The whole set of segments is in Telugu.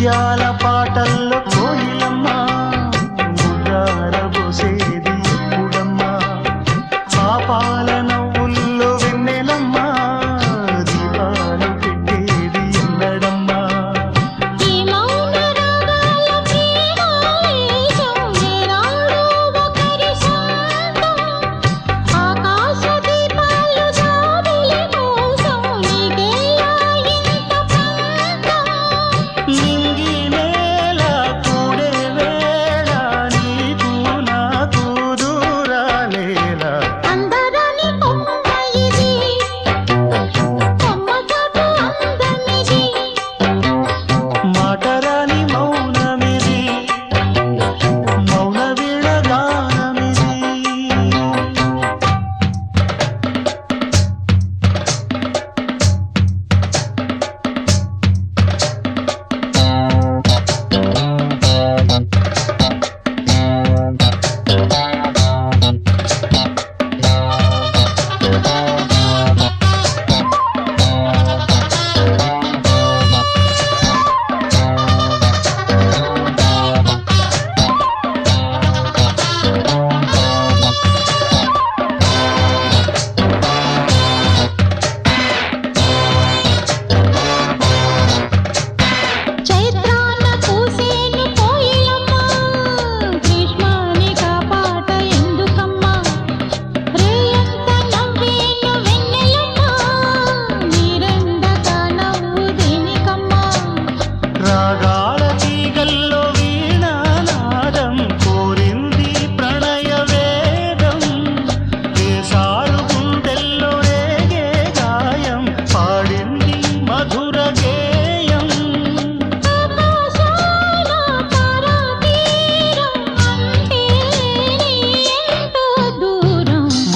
ముత్యాల పాటల్లో కోయిలమ్మ ముద్దారబోసేది ఎప్పుడమ్మా పాపాల నవ్వుల్లో వెన్నెలమ్మ దీపాలు పెట్టేది ఎన్నడమ్మా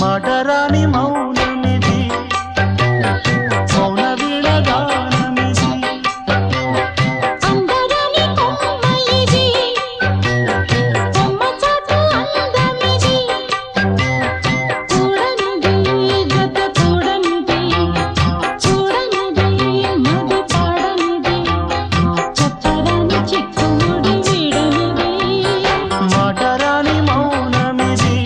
మాటరాని మౌనమిది మౌన వీణగానమిది అందరని కొమ్మ ఇది కొమ్మ చాటు అందమిది చూడండి జత చూడండి చూడండి మది పాడనిది చచ్చరాని చిక్కుముడి వీడనిది మాటరాని మౌనమిది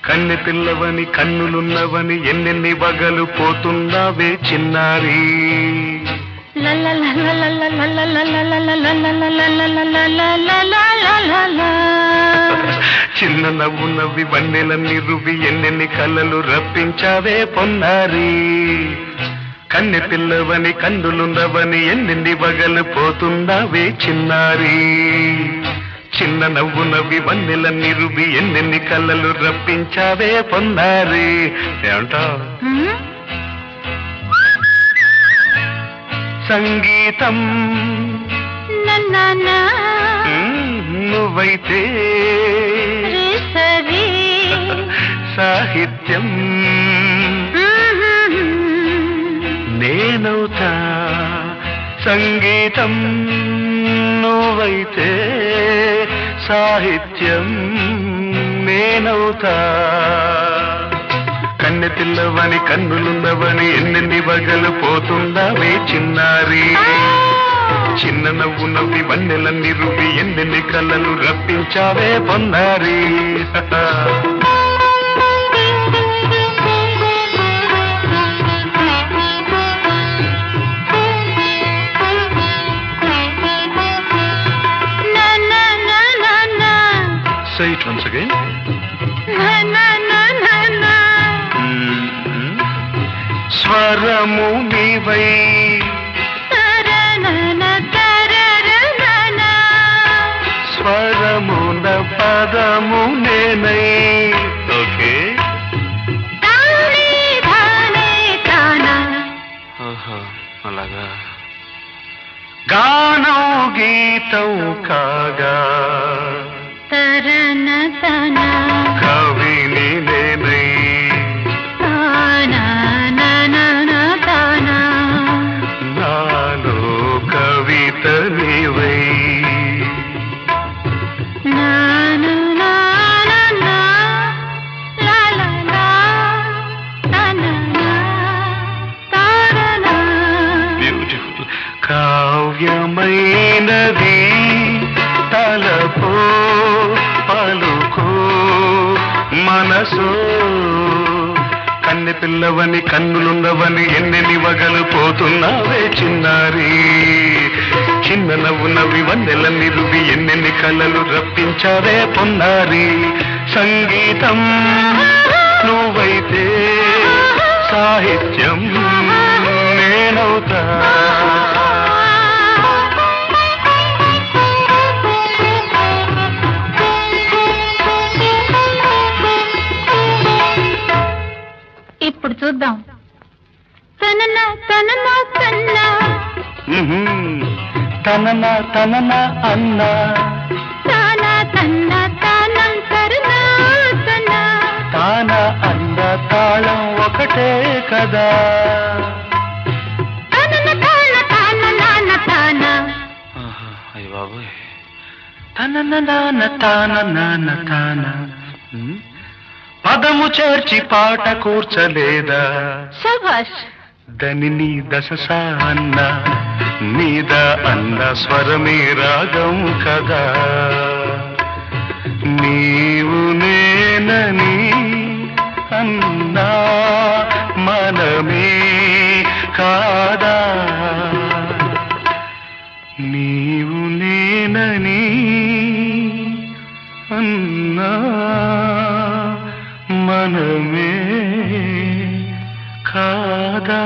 కన్నె పిల్లవని కన్నులున్నవని ఎన్నెన్ని వగలు పోతున్నావే చిన్నారి చిన్న నవ్వు నవ్వి వన్నెలన్నీ రువి ఎన్నెన్ని కళ్ళలు రప్పించావే పొన్నారి కన్నె పిల్లవని కన్నులున్నవని ఎన్నెన్ని వగలు పోతున్నావే చిన్నారి చిన్న నవ్వు నవ్వి వన్నెలన్నీ రువి ఎన్నెన్ని కళ్ళలు రప్పించావే పొన్నారి ఏమంటావు సంగీతం నువ్వైతే సాహిత్యం నేనవుతా సంగీతం నువ్వైతే సాహిత్యం నేనవుతా కన్నె పిల్లవని కన్నులున్నవని ఎన్నెన్ని వగలు పోతుందావే చిన్నారి చిన్న నవ్వు నవ్వి వన్నెలన్నీ రువి ఎన్నెన్ని కళ్ళలు రప్పించావే పొన్నారి Say it once again. స్వరము నీవై స్వరమున పదము నేనై ఓకే అలాగా గానం గీతం కాగా తరన తన కవిని నేనై తానా నన తానా నాలో కవిత నీవై నాను నానా లా లా లా తననా తారనా బ్యూటిఫుల్ కావ్యమైనది తలపో పలుకో మనసో కన్నె పిల్లవని కన్నులున్నవని ఎన్నెన్ని వగలు పోతున్నావే చిన్నారి చిన్న నవ్వు నవ్వి వన్నెల నిలువి ఎన్నెన్ని కలలు రప్పించావే పొన్నారి సంగీతం నువ్వైతే సాహిత్యం నేనవుతా ఇప్పుడు చూద్దాం తనన తనన తన్న తనన తనన అన్నా తాన తన్న తానం తరనా తన తాన అన్న తాళం ఒకటే కదా తనన తాన తాన నాన తాన అయ్య బాబోయ్ తనన నాన్న తాన నాన్న తాన పదము చేర్చి పాట కూర్చలేదా శభాష్ దని దశ అన్న మీద అన్న స్వరమే రాగం కదా నీవు నేనని అన్నా మనమే కాదా నీవు నేనని అన్నా మనమే కాదా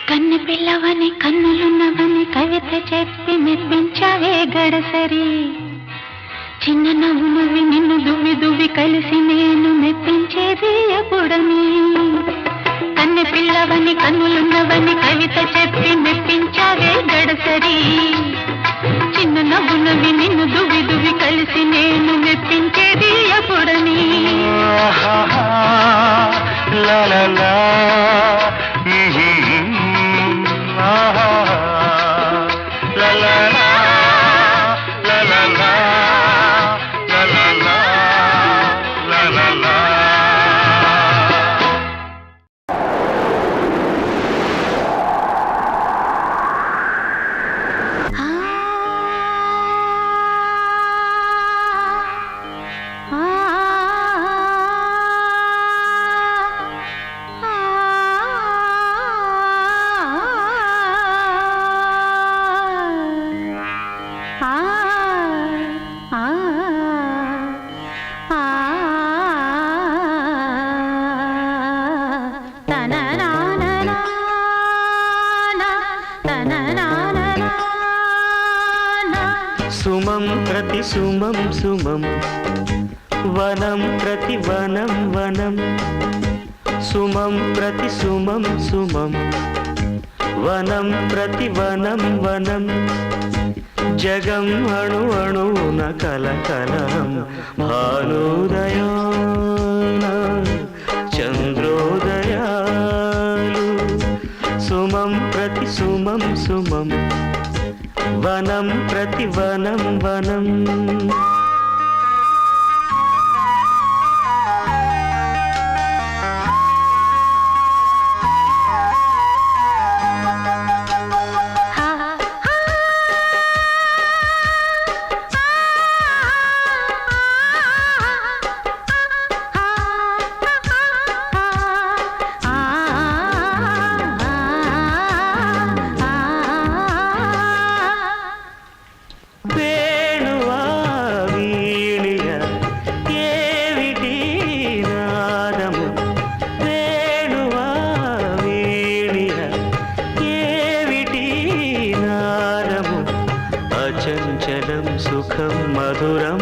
కన్ను పిల్లవని కన్నులున్నవని కవిత చెప్పి మెప్పించావే గడసరి చిన్న నవ్వు నువ్వి నిన్ను దువ్వి దువ్వి కలిసి నేను మెప్పించేది ఎప్పుడని కన్ను పిల్లవని కన్నులున్నవని కవిత చెప్పి మెప్పించావే గడసరి చిన్న నవ్వు నువ్వి నిన్ను దువ్వి దువ్వి కలిసి నేను మెప్పించేది ఎప్పుడని లా లా లా సుమం ప్రతి సుమం సుమం వనం ప్రతి వనం వనం సుమం ప్రతి సుమం సుమం వనం ప్రతి వనం వనం జగం అణు అణువున కలకలం భానుదయాన చంద్రోదయాలు సుమం ప్రతి సుమం సుమం వనం ప్రతి వనం వనం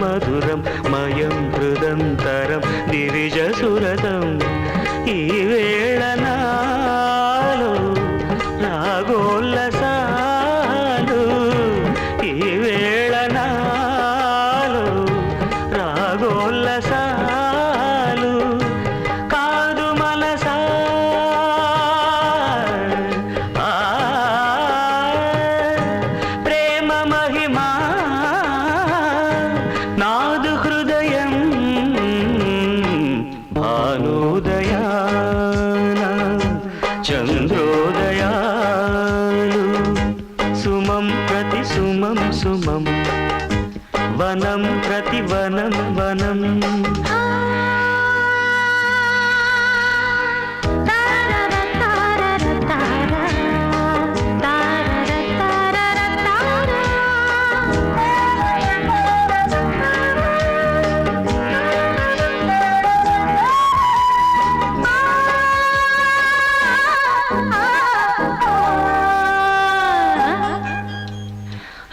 మధురం మయం హృదంతరం దివిజ సురతం ఈ వేళ నాలో రాగోల్లసాలు ఈ వేళ నాలో రాగోల్లసాలు కాదు మనసా ప్రేమ మహిమా నాదు హృదయం భానుదయాన చంద్రోదయాలు సుమం ప్రతి సుమం సుమం వనం ప్రతి వనం వనం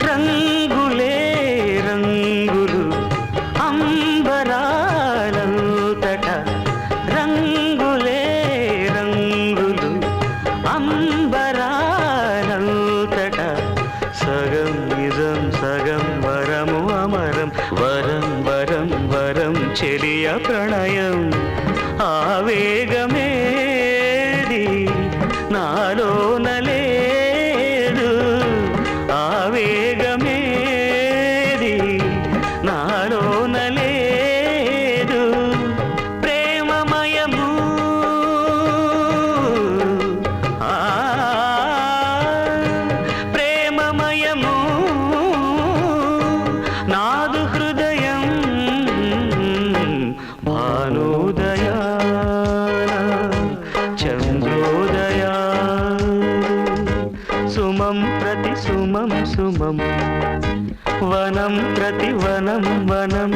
రంగులే రంగులు అంబరాలంతట రంగులే రంగులు అంబరాలంతట సగం నిజం సగం వరము అమరం వరం వరం వరం చెలియ ప్రణయం ఆవేగమేది నాలోన లేదు ఆవేగమేది నాలోన లేదు ప్రేమమయము ప్రేమమయము నాదు హృదయం భానుదయాన చంద్రోదయా సుమం ప్రతి సుమం సుమం వనం ప్రతి వనం వనం